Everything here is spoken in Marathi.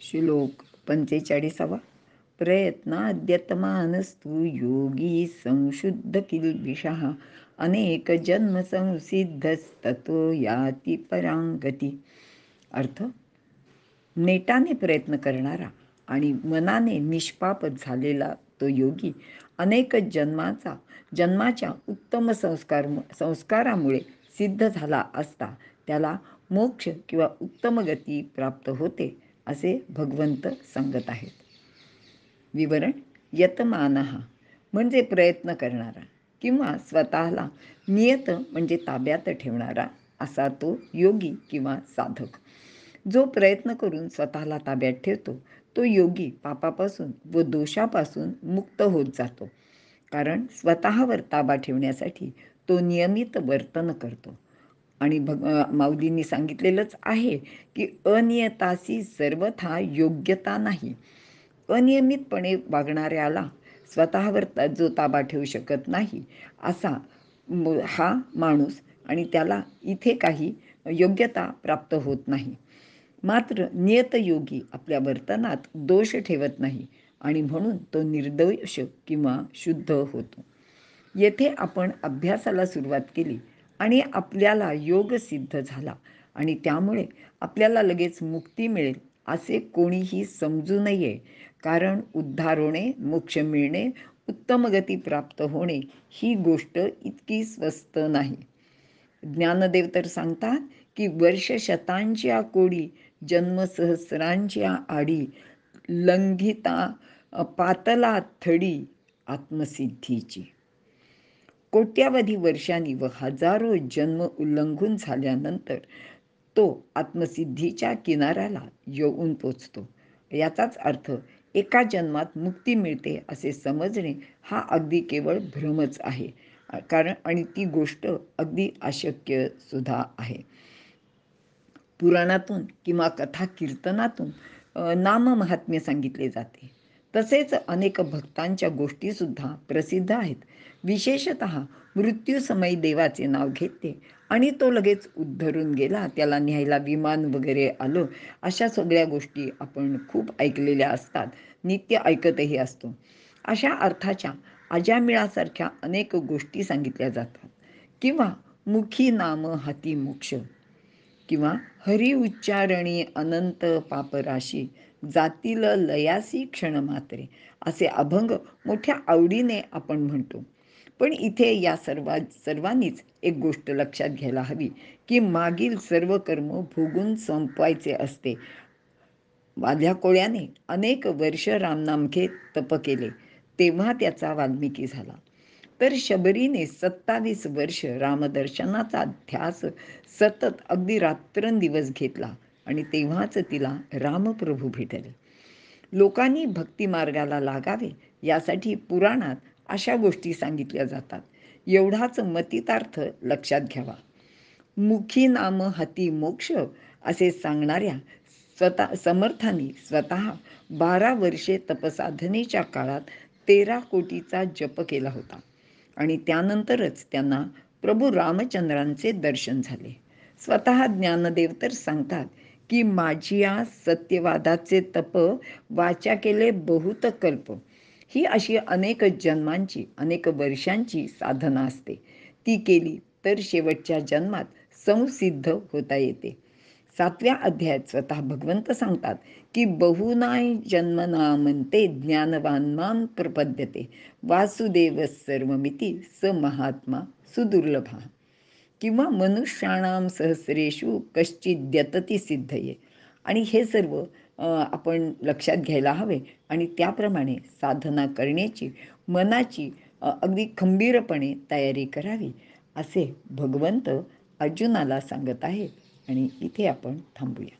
श्लोक 45. प्रयत्नाद्यतमानस्तु योगी संशुद्ध किल्बिषः अनेक जन्म संसिद्धस्ततो याति परांगती. अर्थ: नेटाने प्रयत्न करणारा आणि मनाने निष्पाप झालेला तो योगी अनेक जन्माच्या उत्तम संस्कारामुळे सिद्ध झाला असता त्याला मोक्ष किंवा उत्तम गती प्राप्त होते असे भगवंत सांगत आहेत. विवरण: यतमानः म्हणजे प्रयत्न करणारा किंवा स्वतःला नियत म्हणजे ताब्यात ठेवणारा असा तो योगी किंवा साधक. जो प्रयत्न करून स्वतःला ताब्यात ठेवतो तो योगी पापापासून व दोषापासून मुक्त होत जातो. कारण स्वतःवर ताबा ठेवण्यासाठी तो नियमित वर्तन करतो. आणि माऊलींनी सांगितलेलंच आहे की अनियतासी सर्वथा योग्यता नाही. अनियमितपणे वागणाऱ्याला स्वतःवर जो ताबा ठेवू शकत नाही असा हा माणूस आणि त्याला इथे काही योग्यता प्राप्त होत नाही. मात्र नियतयोगी आपल्या वर्तनात दोष ठेवत नाही आणि म्हणून तो निर्दोष किंवा शुद्ध होतो. येथे आपण अभ्यासाला सुरुवात केली आणि आपल्याला योग सिद्ध झाला आणि त्यामुळे आपल्याला लगेच मुक्ती मिळेल असे कोणीही समजू नये. कारण उद्धार होणे, मोक्ष मिळणे, उत्तम गती प्राप्त होणे ही गोष्ट इतकी स्वस्त नाही. ज्ञानदेव तर सांगतात की वर्ष शतांच्या कोडी, जन्मसहस्रांच्या आडी, लंघिता पातला थडी आत्मसिद्धीची. कोट्यावधी वर्षांनी व हजारो जन्म उल्लंघून झाल्यानंतर तो आत्मसिद्धीच्या किनाऱ्याला येऊन पोचतो. याचाच अर्थ एका जन्मात मुक्ती मिळते असे समजणे हा अगदी केवळ भ्रमच आहे. कारण आणि ती गोष्ट अगदी अशक्य सुद्धा आहे. पुराणातून किंवा कथा कीर्तनातून नाम महात्म्य सांगितले जाते. तसेच अनेक भक्तांच्या गोष्टीसुद्धा प्रसिद्ध आहेत. विशेषतः मृत्यूसमयी देवाचे नाव घेतले आणि तो लगेच उद्धरून गेला, त्याला न्यायला विमान वगैरे आलं, अशा सगळ्या गोष्टी आपण खूप ऐकलेल्या असतात, नित्य ऐकतही असतो. अशा अर्थाच्या अजामिळासारख्या अनेक गोष्टी सांगितल्या जातात. किंवा मुखी नाम हाती मोक्ष, किंवा हरी उच्चारणी अनंत पापराशी, जातील लयासी क्षण मात्रे, असे अभंग मोठ्या आवडीने आपण म्हणतो. पण इथे या सर्वांनीच एक गोष्ट लक्षात घ्यायला हवी की मागील सर्व कर्म भोगून संपवायचे असते. वाध्या कोळ्याने अनेक वर्ष रामनाम घेत तप केले तेव्हा त्याचा वाल्मिकी झाला. तर शबरीने 27 वर्ष रामदर्शनाचा ध्यास सतत अगदी रात्रंदिवस घेतला आणि तेव्हाच तिला रामप्रभू भेटले. लोकांनी भक्ती मार्गाला लागावे यासाठी पुराणात अशा गोष्टी सांगितल्या जातात. एवढाच मतितार्थ लक्षात घ्यावा. मुखी नाम हाती मोक्ष असे सांगणाऱ्या समर्थांनी स्वतः 12 वर्षे तपसाधनेच्या काळात 13 कोटीचा जप केला होता आणि त्यानंतरच त्यांना प्रभू रामचंद्रांचे दर्शन झाले. स्वतः ज्ञानदेव तर सांगतात की माझिया सत्यवादाचे तप वाचा केले बहुत कल्प. ही अशी अनेक जन्मांची, अनेक वर्षांची साधना असते. ती केली तर शेवटच्या जन्मात संसिद्ध होता येते. 7व्या अध्यायात स्वतः भगवंत सांगतात की बहुनाय जन्मना म्हणते ज्ञानवान माम प्रपद्यते, वासुदेव सर्वमिती स महात्मा सुदुर्लभा. किंवा मनुष्याणाम सहस्रेषु कश्चिद्यतती सिद्धये. आणि हे सर्व आपण लक्षात घ्यायला हवे आणि त्याप्रमाणे साधना करण्याची मनाची अगदी खंबीरपणे तयारी करावी असे भगवंत अर्जुनाला सांगत आहे. आणि इथे आपण थांबूया.